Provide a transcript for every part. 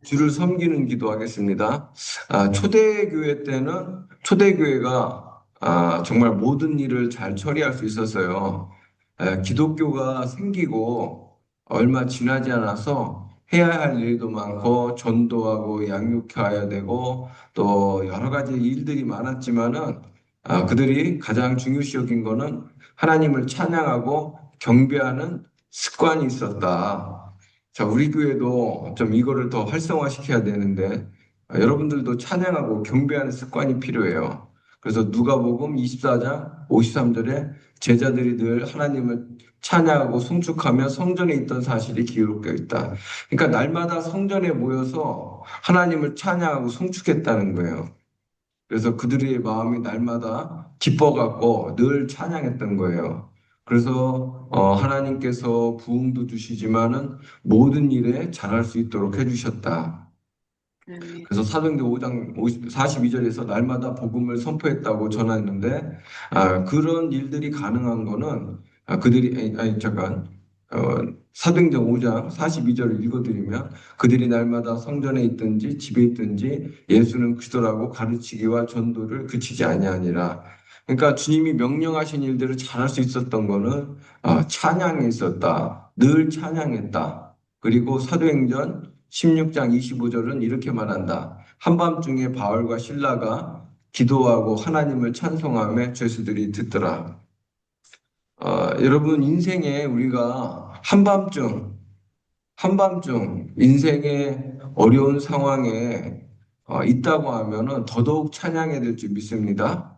주를 섬기는 기도하겠습니다. 초대교회 때는 초대교회가 정말 모든 일을 잘 처리할 수 있었어요. 기독교가 생기고 얼마 지나지 않아서 해야 할 일도 많고 전도하고 양육해야 되고 또 여러 가지 일들이 많았지만은 그들이 가장 중요시 여긴 거는 하나님을 찬양하고 경배하는 습관이 있었다. 자, 우리 교회도 좀 이거를 더 활성화시켜야 되는데, 여러분들도 찬양하고 경배하는 습관이 필요해요. 그래서 누가복음 24장 53절에 제자들이 늘 하나님을 찬양하고 송축하며 성전에 있던 사실이 기록되어 있다. 그러니까 날마다 성전에 모여서 하나님을 찬양하고 송축했다는 거예요. 그래서 그들의 마음이 날마다 기뻐갖고 늘 찬양했던 거예요. 그래서 하나님께서 부흥도 주시지만은 모든 일에 잘할 수 있도록 해주셨다. 아멘. 그래서 사도행전 5장 42절에서 날마다 복음을 선포했다고 전했는데 그런 일들이 가능한 거는 그들이 잠깐 사도행전 5장 42절을 읽어드리면 그들이 날마다 성전에 있든지 집에 있든지 예수는 그리스도라고 가르치기와 전도를 그치지 아니하니라. 그러니까 주님이 명령하신 일들을 잘할 수 있었던 거는 찬양이 있었다. 늘 찬양했다. 그리고 사도행전 16장 25절은 이렇게 말한다. 한밤중에 바울과 실라가 기도하고 하나님을 찬송하며 죄수들이 듣더라. 여러분 인생에 우리가 한밤중 인생의 어려운 상황에 있다고 하면은 더더욱 찬양해야 될 줄 믿습니다.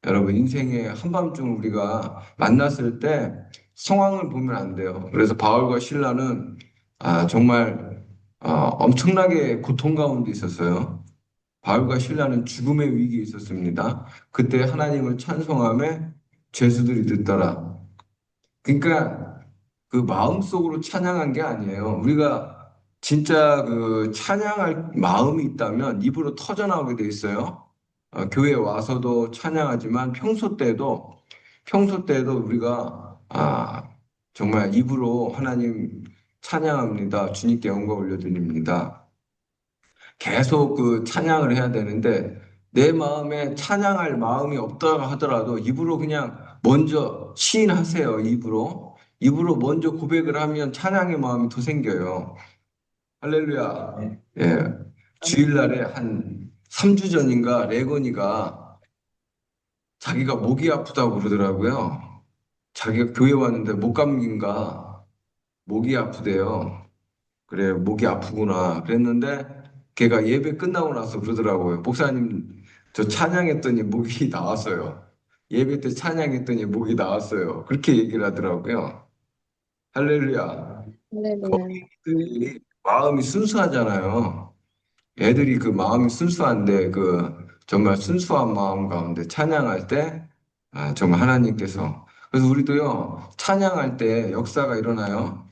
여러분 인생의 한밤중 우리가 만났을 때 상황을 보면 안 돼요. 그래서 바울과 실라는 정말 엄청나게 고통 가운데 있었어요. 바울과 실라는 죽음의 위기에 있었습니다. 그때 하나님을 찬송하며 죄수들이 듣더라. 그러니까 그 마음속으로 찬양한 게 아니에요. 우리가 진짜 그 찬양할 마음이 있다면 입으로 터져 나오게 돼 있어요. 교회 와서도 찬양하지만 평소 때도 우리가 정말 입으로 하나님 찬양합니다. 주님께 영광 올려드립니다. 계속 그 찬양을 해야 되는데 내 마음에 찬양할 마음이 없다 하더라도 입으로 그냥 먼저 시인하세요. 입으로 먼저 고백을 하면 찬양의 마음이 더 생겨요. 할렐루야. 예. 주일날에 한 3주 전인가 레건이가 자기가 목이 아프다고 그러더라고요. 자기가 교회 왔는데 목감기인가 목이 아프대요. 그래, 목이 아프구나. 그랬는데 걔가 예배 끝나고 나서 그러더라고요. 목사님, 저 찬양했더니 목이 나왔어요. 예배 때 찬양했더니 목이 나왔어요. 그렇게 얘기를 하더라고요. 할렐루야. 할렐루야. 애들이 마음이 순수하잖아요. 애들이 그 마음이 순수한데 그 정말 순수한 마음 가운데 찬양할 때 정말 하나님께서 그래서 우리도요 찬양할 때 역사가 일어나요.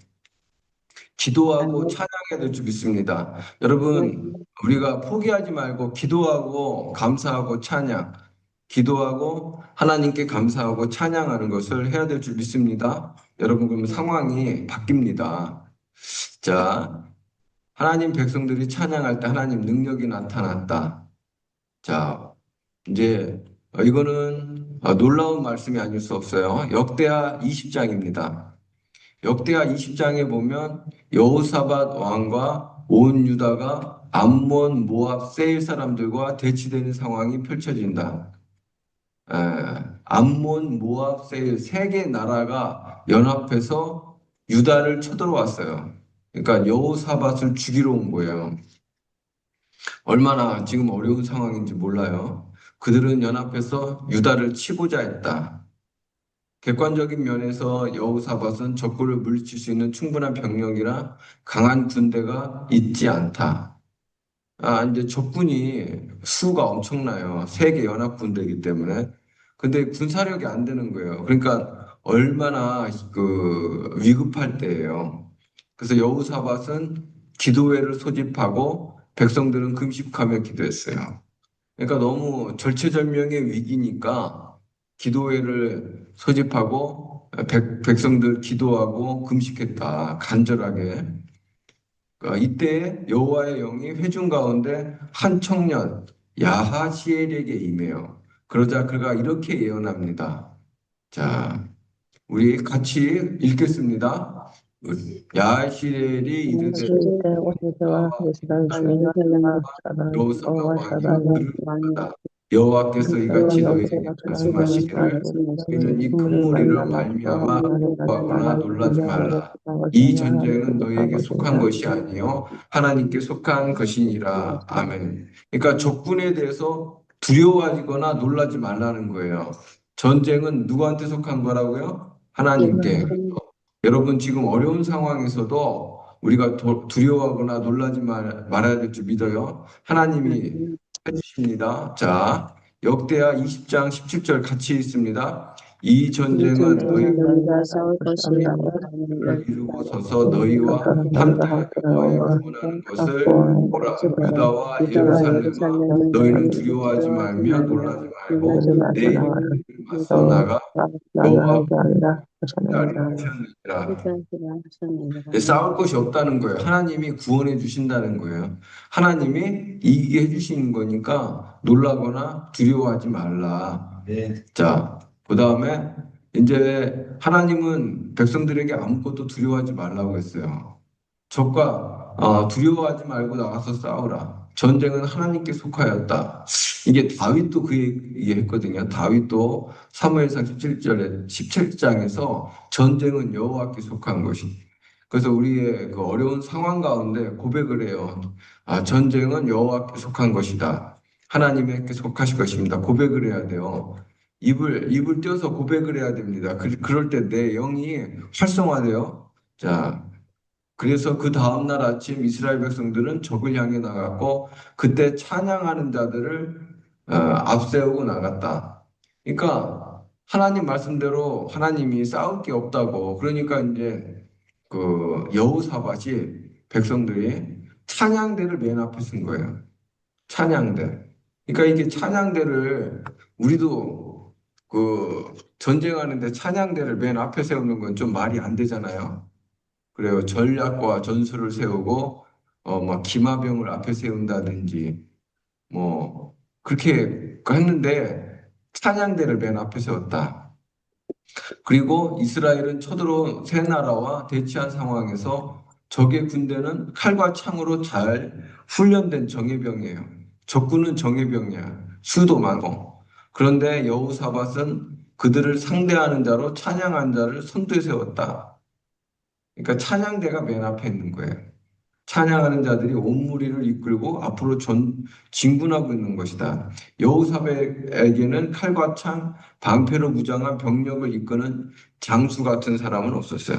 기도하고 아멘. 찬양해야 될 줄 믿습니다. 여러분, 우리가 포기하지 말고 기도하고 감사하고 기도하고 하나님께 감사하고 찬양하는 것을 해야 될 줄 믿습니다. 여러분, 그러면 상황이 바뀝니다. 자, 하나님 백성들이 찬양할 때 하나님 능력이 나타났다. 자, 이제 이거는 놀라운 말씀이 아닐 수 없어요. 역대하 20장입니다. 역대하 20장에 보면 여호사밧 왕과 온 유다가 암몬, 모압, 세일 사람들과 대치되는 상황이 펼쳐진다. 에, 암몬, 모압, 세일 세 개 나라가 연합해서 유다를 쳐들어왔어요. 그러니까 여호사밧을 죽이러 온 거예요. 얼마나 지금 어려운 상황인지 몰라요. 그들은 연합해서 유다를 치고자 했다. 객관적인 면에서 여호사밧은 적군을 물리칠 수 있는 충분한 병력이나 강한 군대가 있지 않다. 이제 적군이 수가 엄청나요. 세계 연합 군대이기 때문에. 근데 군사력이 안 되는 거예요. 그러니까 얼마나 그 위급할 때예요. 그래서 여호사밧은 기도회를 소집하고 백성들은 금식하며 기도했어요. 그러니까 너무 절체절명의 위기니까 기도회를 소집하고 백성들 기도하고 금식했다. 간절하게. 이때 여호와의 영이 회중 가운데 한 청년 야하시엘에게 임해요. 그러자 그가 이렇게 예언합니다. 자, 우리 같이 읽겠습니다. 야하시엘이 이르되 시대 오시기와 이스라엘 주민이 여호사가 왕이 사람이 들을지어다. 여호와께서 이같이 너희에게 말씀하시기를 너희는 이 큰 무리로 말미암아 두려워하거나 놀라지 말라. 이 전쟁은 너희에게 속한 것이 아니요 하나님께 속한 것이니라. 아멘. 그러니까 적군에 대해서 두려워하거나 놀라지 말라는 거예요. 전쟁은 누구한테 속한 거라고요? 하나님께. 여러분 지금 어려운 상황에서도 우리가 두려워하거나 놀라지 말아야 될 줄 믿어요. 하나님이 해주십니다. 자, 역대하 20장 17절 같이 있습니다. 이 전쟁은 너희가 싸울 것이라 너희를 이루고 서서 너희와 함께 여호와의 구원하는 것을 보라. 유다와 예루살렘아 너희는 두려워하지 말며 놀라지 말고 내 이름을 맞서 나가 여호와 하셨느니라. 싸울 것이 없다는 거예요. 하나님이 구원해 주신다는 거예요. 하나님이 이기게 해주시는 거니까 놀라거나 두려워하지 말라. 자, 그 다음에 이제 하나님은 백성들에게 아무것도 두려워하지 말라고 했어요. 적과 두려워하지 말고 나가서 싸우라. 전쟁은 하나님께 속하였다. 이게 다윗도 그 얘기했거든요. 다윗도 사무엘상 17장에서 전쟁은 여호와께 속한 것이. 그래서 우리의 그 어려운 상황 가운데 고백을 해요. 전쟁은 여호와께 속한 것이다. 하나님께 속하실 것입니다. 고백을 해야 돼요. 입을 떼어서 고백을 해야 됩니다. 그럴 때 내 영이 활성화돼요. 자, 그래서 그 다음날 아침 이스라엘 백성들은 적을 향해 나갔고 그때 찬양하는 자들을 앞세우고 나갔다. 그러니까 하나님 말씀대로 하나님이 싸울 게 없다고. 그러니까 이제 그 여호사밧이 백성들이 찬양대를 맨 앞에 쓴 거예요. 찬양대. 그러니까 이게 찬양대를 우리도 그 전쟁하는데 찬양대를 맨 앞에 세우는 건 좀 말이 안 되잖아요. 그래요. 전략과 전술을 세우고 막 기마병을 앞에 세운다든지 뭐 그렇게 했는데 찬양대를 맨 앞에 세웠다. 그리고 이스라엘은 쳐들어온 새 나라와 대치한 상황에서 적의 군대는 칼과 창으로 잘 훈련된 정예병이에요. 적군은 정예병이야. 수도 많고. 그런데 여호사밧은 그들을 상대하는 자로 찬양한 자를 선두에 세웠다. 그러니까 찬양대가 맨 앞에 있는 거예요. 찬양하는 자들이 온 무리를 이끌고 앞으로 진군하고 있는 것이다. 여호사밧에게는 칼과 창, 방패로 무장한 병력을 이끄는 장수 같은 사람은 없었어요.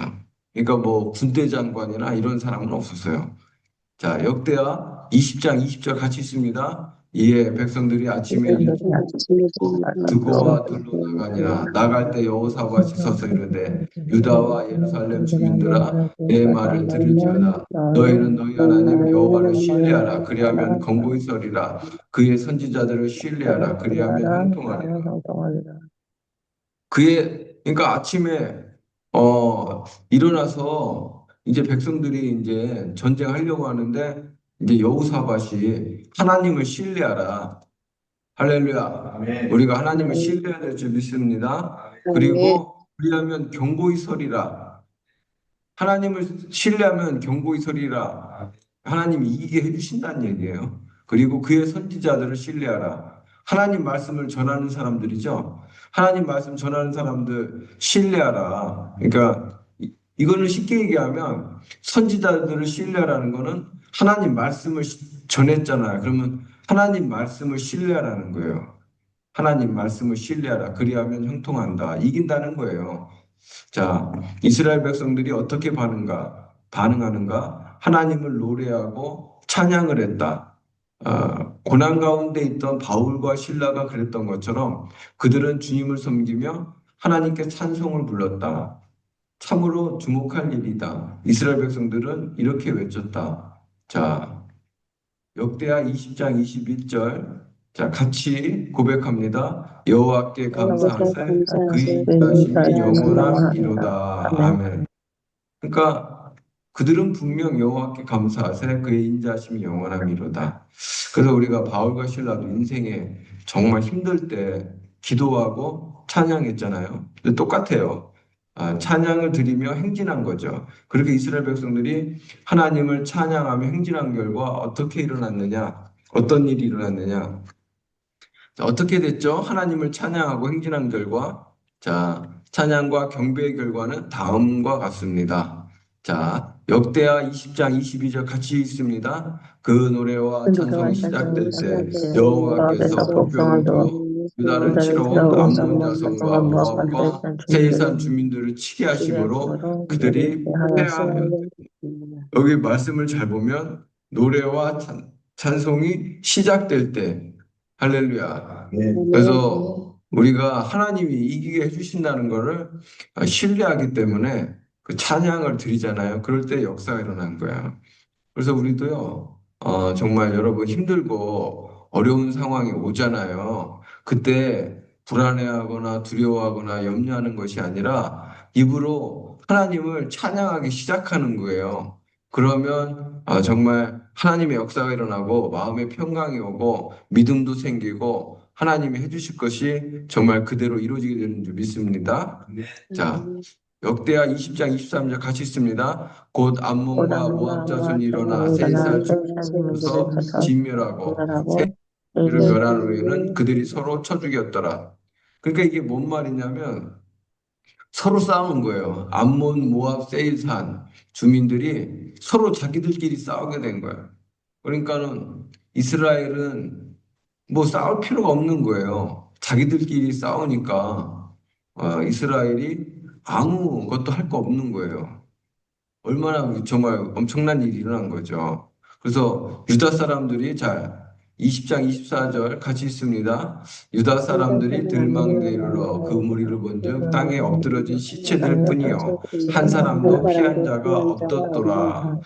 그러니까 뭐 군대 장관이나 이런 사람은 없었어요. 자, 역대하 20장 20절 같이 있습니다. 이에 백성들이 아침에 드고와 들로 나가니라. 나갈 때 여호사밧이 서서 이르되 유다와 예루살렘 주민들아 내 말을 들을지어다. 너희는 너희 하나님 여호와를 신뢰하라. 그리하면 건고히 서리라. 그의 선지자들을 신뢰하라. 그리하면 형통하리라. 그러니까 아침에 일어나서 이제 백성들이 이제 전쟁하려고 하는데 이제 여호사밧이 하나님을 신뢰하라. 할렐루야. 아멘. 우리가 하나님을 신뢰해야 될 줄 믿습니다. 그리고 그리하면 경고히 서리라. 하나님을 신뢰하면 경고히 서리라. 하나님이 이기게 해주신다는 얘기예요. 그리고 그의 선지자들을 신뢰하라. 하나님 말씀을 전하는 사람들이죠. 하나님 말씀 전하는 사람들 신뢰하라. 그러니까 이거는 쉽게 얘기하면 선지자들을 신뢰하라는 거는 하나님 말씀을 전했잖아요. 그러면 하나님 말씀을 신뢰하라는 거예요. 하나님 말씀을 신뢰하라. 그리하면 형통한다. 이긴다는 거예요. 자, 이스라엘 백성들이 어떻게 반응하는가? 하나님을 노래하고 찬양을 했다. 고난 가운데 있던 바울과 실라가 그랬던 것처럼 그들은 주님을 섬기며 하나님께 찬송을 불렀다. 참으로 주목할 일이다. 이스라엘 백성들은 이렇게 외쳤다. 자, 역대하 20장 21절. 자, 같이 고백합니다. 여호와께 감사하세 그의 인자심이 영원하리로다. 아멘. 그러니까 그들은 분명 여호와께 감사하세 그의 인자하심이 영원함이로다. 그래서 우리가 바울과 실라도 인생에 정말 힘들 때 기도하고 찬양했잖아요. 근데 똑같아요. 찬양을 드리며 행진한 거죠. 그렇게 이스라엘 백성들이 하나님을 찬양하며 행진한 결과 어떻게 일어났느냐? 어떤 일이 일어났느냐? 자, 어떻게 됐죠? 하나님을 찬양하고 행진한 결과, 자, 찬양과 경배의 결과는 다음과 같습니다. 자, 역대하 20장 22절 같이 있습니다. 그 노래와 찬송이 시작될 때 여호와께서 복병을 두어 유다를 치러 온 암몬 자손과 모압과 세일산 주민들을 치게 하심으로 그들이 패하여. 여기 말씀을 잘 보면 노래와 찬송이 시작될 때 할렐루야. 그래서 우리가 하나님이 이기게 해주신다는 것을 신뢰하기 때문에 그 찬양을 드리잖아요. 그럴 때 역사가 일어난 거야. 그래서 우리도요, 정말 여러분 힘들고 어려운 상황이 오잖아요. 그때 불안해하거나 두려워하거나 염려하는 것이 아니라 입으로 하나님을 찬양하기 시작하는 거예요. 그러면 정말 하나님의 역사가 일어나고 마음의 평강이 오고 믿음도 생기고 하나님이 해주실 것이 정말 그대로 이루어지게 되는 줄 믿습니다. 자, 역대하 20장 23절 같이 있습니다. 곧 암몬과 모압 자손이 일어나 세일산 주민으로서 진멸하고 세일을 멸한 후에는 그들이 서로 쳐 죽였더라. 그러니까 이게 뭔 말이냐면 서로 싸우는 거예요. 암몬, 모압, 세일산 주민들이 서로 자기들끼리 싸우게 된 거예요. 그러니까는 이스라엘은 뭐 싸울 필요가 없는 거예요. 자기들끼리 싸우니까 이스라엘이 아무것도 할 거 없는 거예요. 얼마나 정말 엄청난 일이 일어난 거죠. 그래서 유다 사람들이 20장 24절 같이 있습니다. 유다 사람들이 들망대에 이르러 그 무리를 본즉 땅에 엎드러진 시체들 뿐이요 한 사람도 피한 자가 없었더라.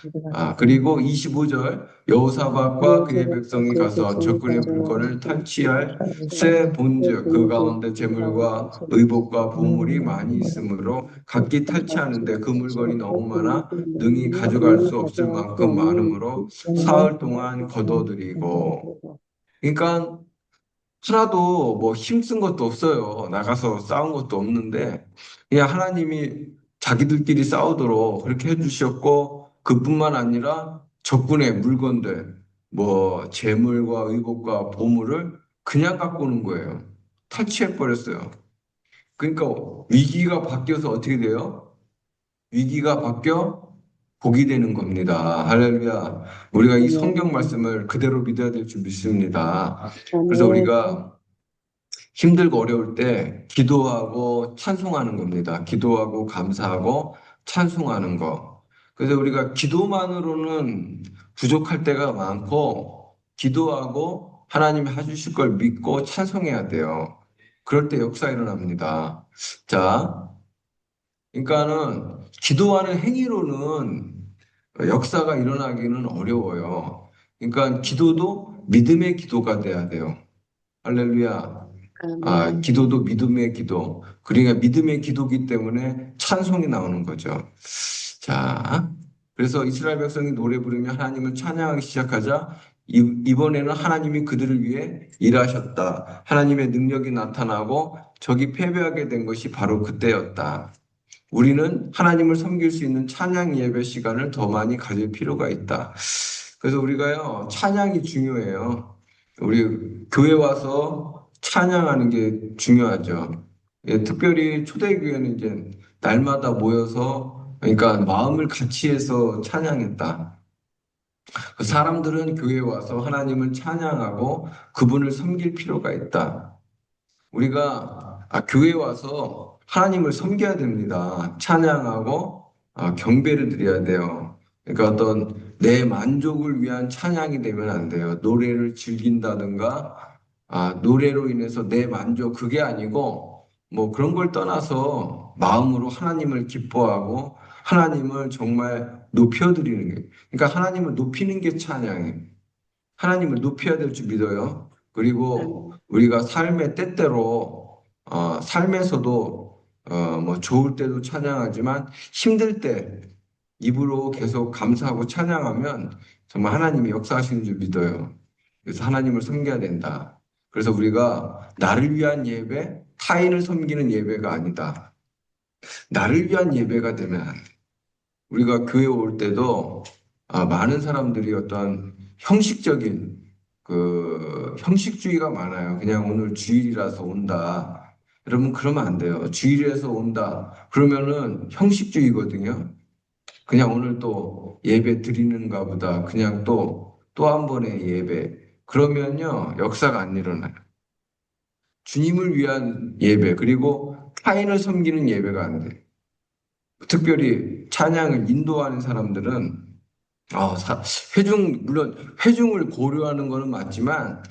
그리고 25절 여호사밧과 그의 백성이 가서 적군의 물건을 탈취할 새 본즉 그 가운데 재물과 의복과 보물이 많이 있으므로 각기 탈취하는데 그 물건이 너무 많아 능히 가져갈 수 없을 만큼 많으므로 사흘 동안 거둬들이고. 그러니까 하나도 뭐 힘쓴 것도 없어요. 나가서 싸운 것도 없는데 그냥 하나님이 자기들끼리 싸우도록 그렇게 해주셨고 그뿐만 아니라 적군의 물건들 뭐 재물과 의복과 보물을 그냥 갖고 오는 거예요. 탈취해 버렸어요. 그러니까 위기가 바뀌어서 어떻게 돼요? 위기가 바뀌어 복이 되는 겁니다. 할렐루야. 우리가 이 성경 말씀을 그대로 믿어야 될 줄 믿습니다. 그래서 우리가 힘들고 어려울 때 기도하고 찬송하는 겁니다. 기도하고 감사하고 찬송하는 거. 그래서 우리가 기도만으로는 부족할 때가 많고 기도하고 하나님이 해주실 걸 믿고 찬송해야 돼요. 그럴 때 역사 일어납니다. 자, 그러니까는 기도하는 행위로는 역사가 일어나기는 어려워요. 그러니까 기도도 믿음의 기도가 돼야 돼요. 할렐루야. 기도도 믿음의 기도. 그러니까 믿음의 기도기 때문에 찬송이 나오는 거죠. 자, 그래서 이스라엘 백성이 노래 부르며 하나님을 찬양하기 시작하자 이번에는 하나님이 그들을 위해 일하셨다. 하나님의 능력이 나타나고 적이 패배하게 된 것이 바로 그때였다. 우리는 하나님을 섬길 수 있는 찬양 예배 시간을 더 많이 가질 필요가 있다. 그래서 우리가요, 찬양이 중요해요. 우리 교회 와서 찬양하는 게 중요하죠. 예, 특별히 초대교회는 이제 날마다 모여서 그러니까 마음을 같이 해서 찬양했다. 그 사람들은 교회에 와서 하나님을 찬양하고 그분을 섬길 필요가 있다. 우리가 교회에 와서 하나님을 섬겨야 됩니다. 찬양하고 경배를 드려야 돼요. 그러니까 어떤 내 만족을 위한 찬양이 되면 안 돼요. 노래를 즐긴다든가 노래로 인해서 내 만족 그게 아니고 뭐 그런 걸 떠나서 마음으로 하나님을 기뻐하고 하나님을 정말 높여드리는 게 그러니까 하나님을 높이는 게 찬양이에요. 하나님을 높여야 될 줄 믿어요. 그리고 우리가 삶의 때때로 삶에서도 뭐 좋을 때도 찬양하지만 힘들 때 입으로 계속 감사하고 찬양하면 정말 하나님이 역사하시는 줄 믿어요. 그래서 하나님을 섬겨야 된다. 그래서 우리가 나를 위한 예배, 타인을 섬기는 예배가 아니다. 나를 위한 예배가 되면 안 돼. 우리가 교회 올 때도 많은 사람들이 어떤 형식적인 형식주의가 많아요. 그냥 오늘 주일이라서 온다. 여러분 그러면 안 돼요. 주일에서 온다. 그러면은 형식주의거든요. 그냥 오늘 또 예배 드리는가 보다. 그냥 또 한 번의 예배. 그러면요, 역사가 안 일어나요. 주님을 위한 예배, 그리고 타인을 섬기는 예배가 안 돼. 특별히 찬양을 인도하는 사람들은 물론 회중을 고려하는 거는 맞지만,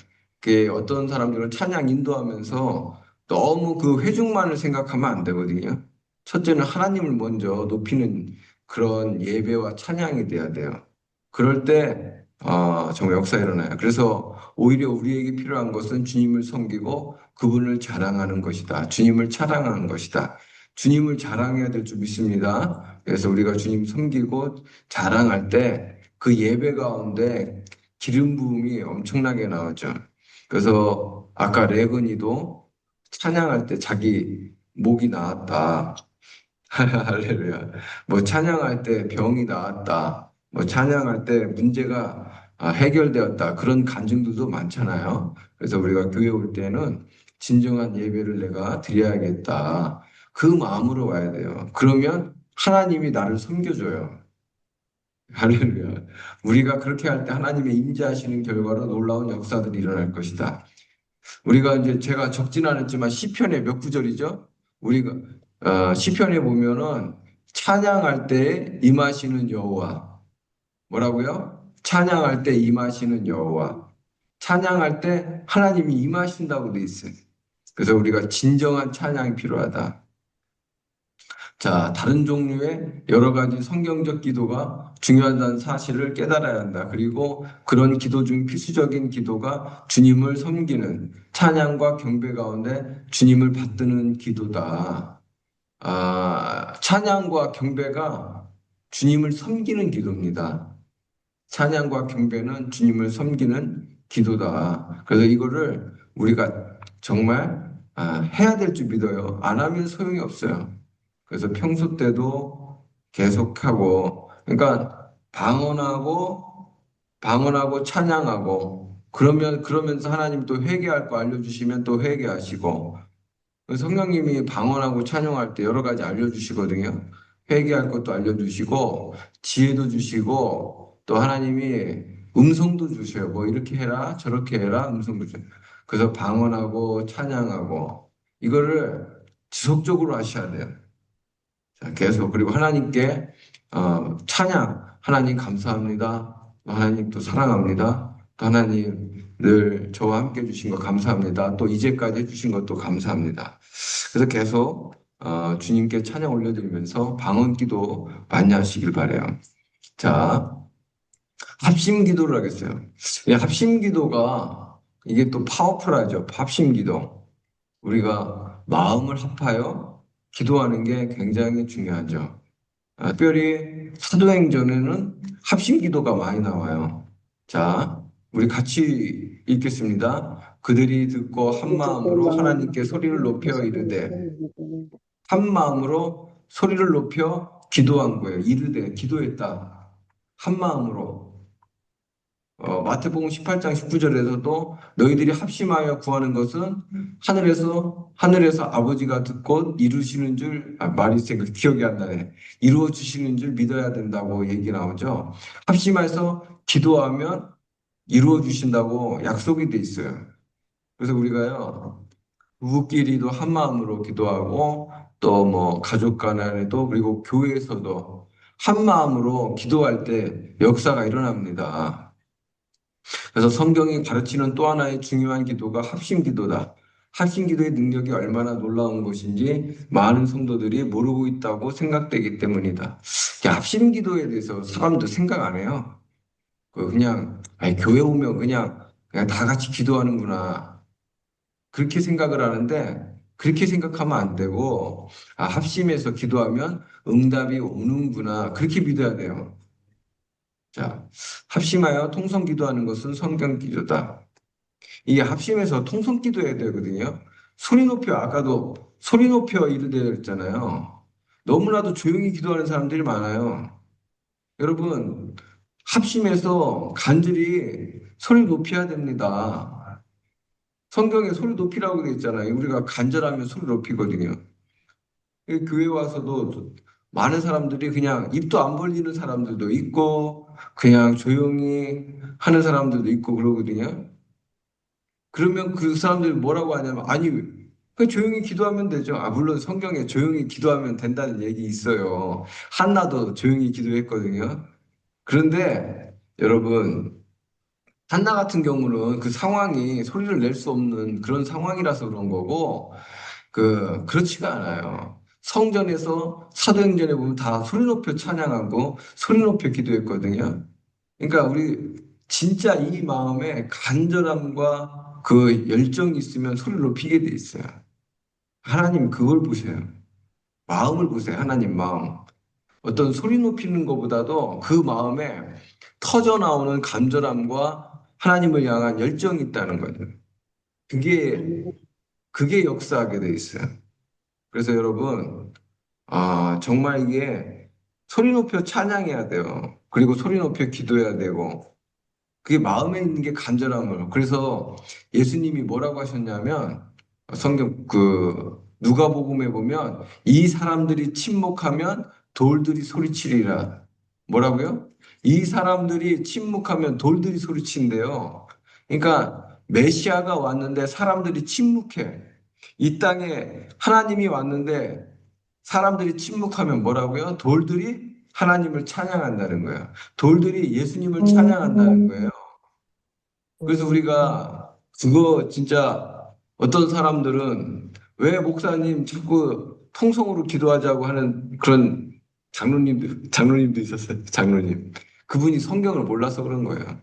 어떤 사람들은 찬양 인도하면서 너무 그 회중만을 생각하면 안 되거든요. 첫째는 하나님을 먼저 높이는 그런 예배와 찬양이 돼야 돼요. 그럴 때, 정말 역사 일어나요. 그래서 오히려 우리에게 필요한 것은 주님을 섬기고 그분을 자랑하는 것이다. 주님을 찬양하는 것이다. 주님을 자랑해야 될 줄 믿습니다. 그래서 우리가 주님 섬기고 자랑할 때 그 예배 가운데 기름 부음이 엄청나게 나오죠. 그래서 아까 레건이도 찬양할 때 자기 목이 나았다. 할렐루야. 뭐 찬양할 때 병이 나았다. 뭐 찬양할 때 문제가 해결되었다. 그런 간증들도 많잖아요. 그래서 우리가 교회 올 때는 진정한 예배를 내가 드려야겠다. 그 마음으로 와야 돼요. 그러면 하나님이 나를 섬겨줘요. 할렐루야. 우리가 그렇게 할 때 하나님의 임재하시는 결과로 놀라운 역사들이 일어날 것이다. 우리가 이제 제가 적진 않았지만 시편의 몇 구절이죠? 우리가 시편에 보면은 찬양할 때 임하시는 여호와 뭐라고요? 찬양할 때 임하시는 여호와 찬양할 때 하나님이 임하신다고 돼 있어요. 그래서 우리가 진정한 찬양이 필요하다. 자, 다른 종류의 여러 가지 성경적 기도가 중요하다는 사실을 깨달아야 한다. 그리고 그런 기도 중 필수적인 기도가 주님을 섬기는 찬양과 경배 가운데 주님을 받드는 기도다. 찬양과 경배가 주님을 섬기는 기도입니다. 찬양과 경배는 주님을 섬기는 기도다. 그래서 이거를 우리가 정말 해야 될 줄 믿어요. 안 하면 소용이 없어요. 그래서 평소 때도 계속하고, 그러니까 방언하고 찬양하고, 그러면서 하나님 또 회개할 거 알려주시면 또 회개하시고, 성령님이 방언하고 찬양할 때 여러 가지 알려주시거든요. 회개할 것도 알려주시고, 지혜도 주시고, 또 하나님이 음성도 주셔요. 뭐 이렇게 해라, 저렇게 해라, 음성도 주셔요. 그래서 방언하고 찬양하고, 이거를 지속적으로 하셔야 돼요. 자, 계속 그리고 하나님께 찬양 하나님 감사합니다. 또 하나님 또 사랑합니다. 또 하나님 늘 저와 함께 해주신 거 감사합니다. 또 이제까지 해주신 것도 감사합니다. 그래서 계속 주님께 찬양 올려드리면서 방언기도 많이 하시길 바래요. 자, 합심기도를 하겠어요. 이 합심기도가 이게 또 파워풀하죠. 합심기도. 우리가 마음을 합하여 기도하는 게 굉장히 중요하죠. 특별히 사도행전에는 합심기도가 많이 나와요. 자, 우리 같이 읽겠습니다. 그들이 듣고 한 마음으로 하나님께 소리를 높여 이르되 한 마음으로 소리를 높여 기도한 거예요. 이르되 기도했다. 한 마음으로. 마태복음 18장 19절에서도 너희들이 합심하여 구하는 것은 하늘에서 아버지가 듣고 이루시는 줄 말이 생각 기억이 안 나네. 이루어 주시는 줄 믿어야 된다고 얘기 나오죠. 합심해서 기도하면 이루어 주신다고 약속이 돼 있어요. 그래서 우리가요 부부끼리도 한 마음으로 기도하고 또 뭐 가족 간에도 그리고 교회에서도 한 마음으로 기도할 때 역사가 일어납니다. 그래서 성경이 가르치는 또 하나의 중요한 기도가 합심기도다. 합심기도의 능력이 얼마나 놀라운 것인지 많은 성도들이 모르고 있다고 생각되기 때문이다. 합심기도에 대해서 사람도 생각 안 해요. 그냥 교회 오면 그냥 다 같이 기도하는구나. 그렇게 생각을 하는데 그렇게 생각하면 안 되고, 합심해서 기도하면 응답이 오는구나. 그렇게 믿어야 돼요. 자, 합심하여 통성 기도하는 것은 성경 기도다. 이게 합심해서 통성 기도해야 되거든요. 소리 높여, 아까도 소리 높여 이르되 그랬잖아요. 너무나도 조용히 기도하는 사람들이 많아요. 여러분, 합심해서 간절히 소리 높여야 됩니다. 성경에 소리 높이라고 되어 있잖아요. 우리가 간절하면 소리 높이거든요. 이 교회 와서도 많은 사람들이 그냥 입도 안 벌리는 사람들도 있고, 그냥 조용히 하는 사람들도 있고 그러거든요. 그러면 그 사람들이 뭐라고 하냐면, 아니, 그냥 조용히 기도하면 되죠. 물론 성경에 조용히 기도하면 된다는 얘기 있어요. 한나도 조용히 기도했거든요. 그런데 여러분, 한나 같은 경우는 그 상황이 소리를 낼 수 없는 그런 상황이라서 그런 거고, 그렇지가 않아요. 성전에서 사도행전에 보면 다 소리 높여 찬양하고 소리 높여 기도했거든요. 그러니까 우리 진짜 이 마음에 간절함과 그 열정이 있으면 소리를 높이게 돼 있어요. 하나님 그걸 보세요. 마음을 보세요. 하나님 마음. 어떤 소리 높이는 것보다도 그 마음에 터져 나오는 간절함과 하나님을 향한 열정이 있다는 거죠. 그게 그게 역사하게 돼 있어요. 그래서 여러분, 정말 이게 소리 높여 찬양해야 돼요. 그리고 소리 높여 기도해야 되고, 그게 마음에 있는 게 간절함을. 그래서 예수님이 뭐라고 하셨냐면, 성경 누가복음에 보면 이 사람들이 침묵하면 돌들이 소리치리라. 뭐라고요? 이 사람들이 침묵하면 돌들이 소리친대요. 그러니까 메시아가 왔는데 사람들이 침묵해. 이 땅에 하나님이 왔는데 사람들이 침묵하면 뭐라고요? 돌들이 하나님을 찬양한다는 거예요. 돌들이 예수님을 찬양한다는 거예요. 그래서 우리가 그거 진짜 어떤 사람들은 왜 목사님 자꾸 통성으로 기도하자고 하는 그런 장로님도 있었어요. 장로님. 그분이 성경을 몰라서 그런 거예요.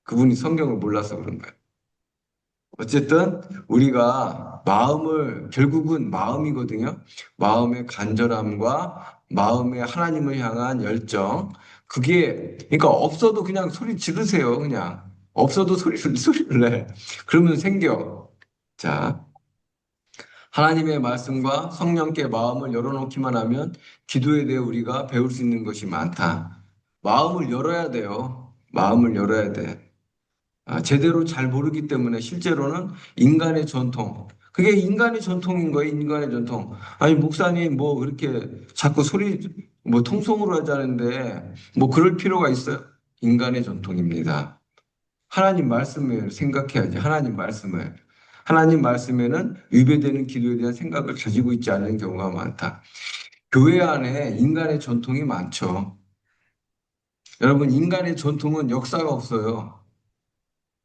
그분이 성경을 몰라서 그런 거예요. 어쨌든 우리가 결국은 마음이거든요. 마음의 간절함과 마음의 하나님을 향한 열정. 그러니까 없어도 그냥 소리 지르세요. 그냥. 없어도 소리를 내. 그러면 생겨. 자, 하나님의 말씀과 성령께 마음을 열어놓기만 하면 기도에 대해 우리가 배울 수 있는 것이 많다. 마음을 열어야 돼요. 마음을 열어야 돼. 제대로 잘 모르기 때문에 실제로는 인간의 전통. 그게 인간의 전통인 거예요, 인간의 전통. 아니, 목사님, 뭐, 그렇게 자꾸 뭐, 통성으로 하자는데, 뭐, 그럴 필요가 있어요? 인간의 전통입니다. 하나님 말씀을 생각해야지, 하나님 말씀을. 하나님 말씀에는 위배되는 기도에 대한 생각을 가지고 있지 않은 경우가 많다. 교회 안에 인간의 전통이 많죠. 여러분, 인간의 전통은 역사가 없어요.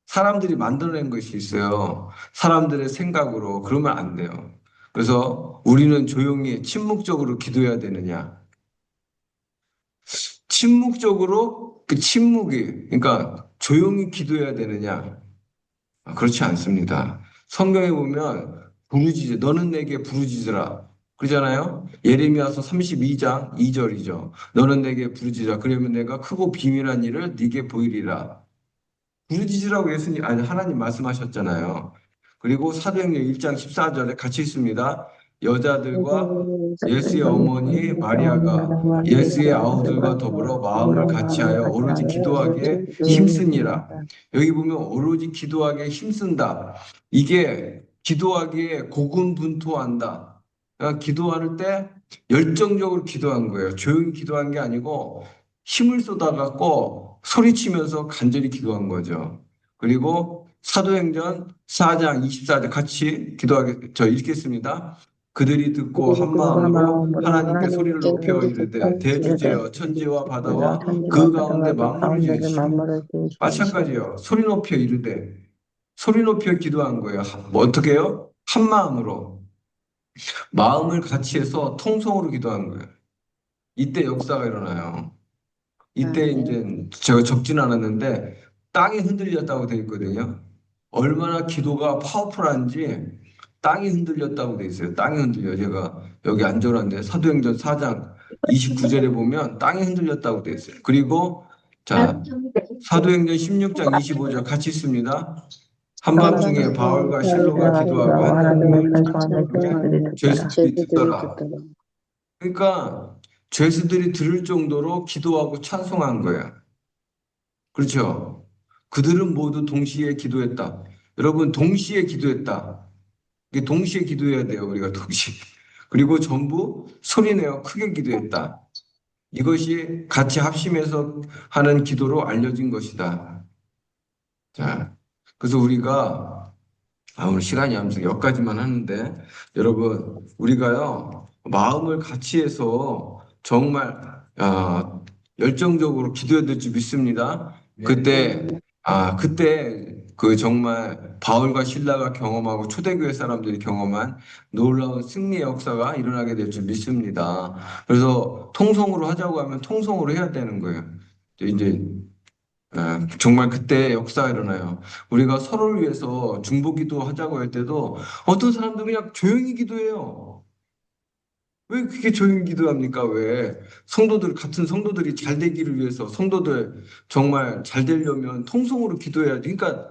사람들이 만들어낸 것이 있어요. 사람들의 생각으로. 그러면 안 돼요. 그래서 우리는 조용히 침묵적으로 기도해야 되느냐? 침묵적으로 그 침묵이, 그러니까 조용히 기도해야 되느냐? 그렇지 않습니다. 성경에 보면 부르짖으, 너는 내게 부르짖으라. 그러잖아요. 예레미야서 32장 2절이죠. 너는 내게 부르짖으라. 그러면 내가 크고 비밀한 일을 네게 보이리라. 부르짖으라고 하나님 말씀하셨잖아요. 그리고 사도행전 1장 14절에 같이 있습니다. 여자들과 예수의 어머니 마리아가 예수의 아우들과 더불어 마음을 같이하여 오로지 기도하기에 힘쓰니라. 여기 보면 오로지 기도하기에 힘쓴다. 이게 기도하기에 고군분투한다. 그러니까 기도할 때 열정적으로 기도한 거예요. 조용히 기도한 게 아니고 힘을 쏟아갖고 소리치면서 간절히 기도한 거죠. 그리고 사도행전 4장 24절 같이 저 읽겠습니다. 그들이 듣고 한 마음으로 하나님께 소리를 높여 이르되 대주제여 천지와 바다와 그 가운데 만물을 지으시고 마찬가지요. 소리 높여 이르되 소리 높여 기도한 거예요. 뭐 어떻게 해요? 한 마음으로 마음을 같이 해서 통성으로 기도한 거예요. 이때 역사가 일어나요. 이때 이제 제가 적진 않았는데 땅이 흔들렸다고 되어 있거든요. 얼마나 기도가 파워풀한지 땅이 흔들렸다고 돼 있어요. 땅이 흔들려. 제가 여기 안 적었는데 사도행전 4장 29절에 보면 땅이 흔들렸다고 돼 있어요. 그리고 자, 사도행전 16장 25절 같이 있습니다. 한밤중에 바울과 실로가 기도하고 하나님을 찾으며 죄수들이 듣더라. 그러니까 죄수들이 들을 정도로 기도하고 찬송한 거예요. 그렇죠? 그들은 모두 동시에 기도했다. 여러분, 동시에 기도했다. 이게 동시에 기도해야 돼요. 우리가 동시에. 그리고 전부 소리내어 크게 기도했다. 이것이 같이 합심해서 하는 기도로 알려진 것이다. 자, 그래서 우리가 오늘 시간이 없어서 여기까지만 하는데 여러분, 우리가요 마음을 같이 해서 정말 열정적으로 기도해야 될 줄 믿습니다. 그때 그 정말 바울과 실라가 경험하고 초대교회 사람들이 경험한 놀라운 승리의 역사가 일어나게 될 줄 믿습니다. 그래서 통성으로 하자고 하면 통성으로 해야 되는 거예요. 이제 정말 그때 역사가 일어나요. 우리가 서로를 위해서 중보기도 하자고 할 때도 어떤 사람들은 그냥 조용히 기도해요. 왜 그렇게 조용히 기도합니까? 왜? 같은 성도들이 잘 되기를 위해서 성도들 정말 잘 되려면 통성으로 기도해야지. 그러니까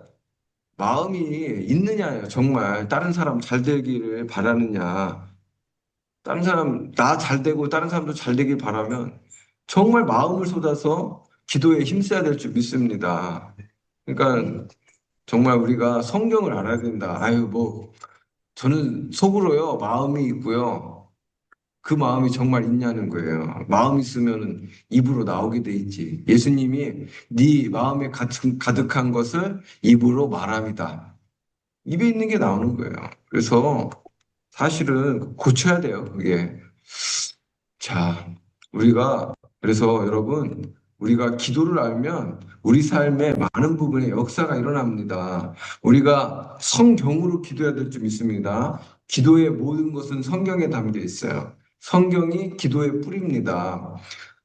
마음이 있느냐예요. 정말 다른 사람 잘 되기를 바라느냐. 다른 사람 나 잘 되고 다른 사람도 잘 되길 바라면 정말 마음을 쏟아서 기도에 힘써야 될 줄 믿습니다. 그러니까 정말 우리가 성경을 알아야 된다. 저는 속으로요 마음이 있고요. 그 마음이 정말 있냐는 거예요. 마음 있으면 입으로 나오게 돼 있지. 예수님이 네 마음에 가득한 것을 입으로 말함이다. 입에 있는 게 나오는 거예요. 그래서 사실은 고쳐야 돼요, 그게. 자, 그래서 여러분, 우리가 기도를 알면 우리 삶의 많은 부분에 역사가 일어납니다. 우리가 성경으로 기도해야 될 줄 믿습니다. 기도의 모든 것은 성경에 담겨 있어요. 성경이 기도의 뿌리입니다.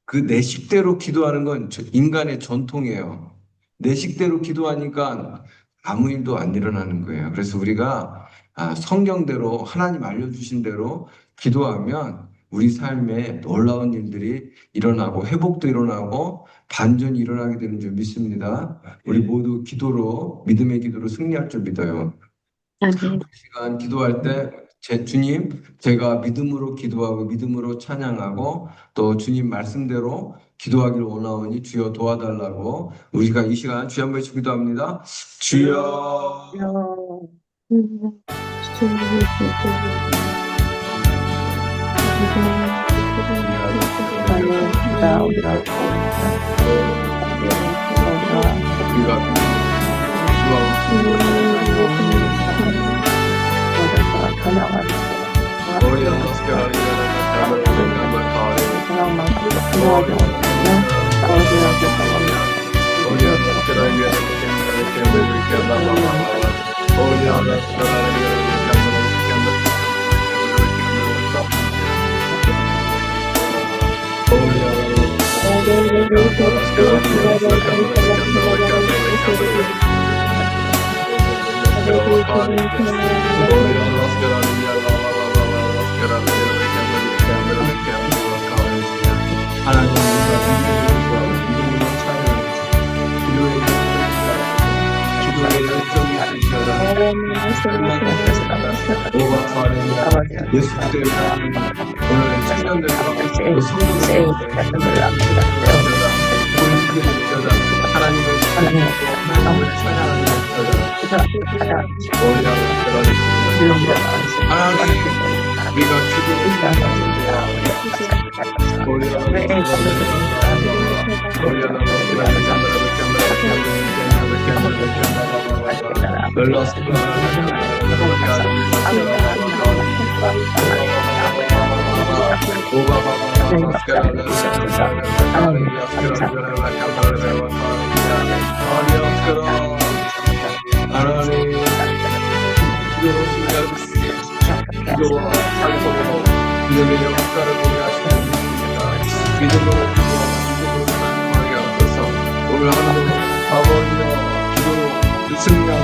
그 내 식대로 기도하는 건 인간의 전통이에요. 내 식대로 기도하니까 아무 일도 안 일어나는 거예요. 그래서 우리가 성경대로 하나님 알려주신 대로 기도하면 우리 삶에 놀라운 일들이 일어나고 회복도 일어나고 반전이 일어나게 되는 줄 믿습니다. 우리 모두 믿음의 기도로 승리할 줄 믿어요. 아멘. 시간 기도할 때 주님, 제가 믿음으로 기도하고 믿음으로 찬양하고 또 주님 말씀대로 기도하기를 원하오니 주여 도와달라고 우리가 이 시간 주여 한 번씩 기도합니다. 주여. 우리가 하나님 기도의 열정이 있으시라. 예수 그리스도의 오늘 청년들과 성도들 하나님을 찬양하는 하나님 우리가 기도와 찬송으로 믿음의 역사를 보게 하시는 믿음으로 기도하고 믿음으로 찬송하게 하소서. 오늘 하루도 아버지여 기도로 승리하고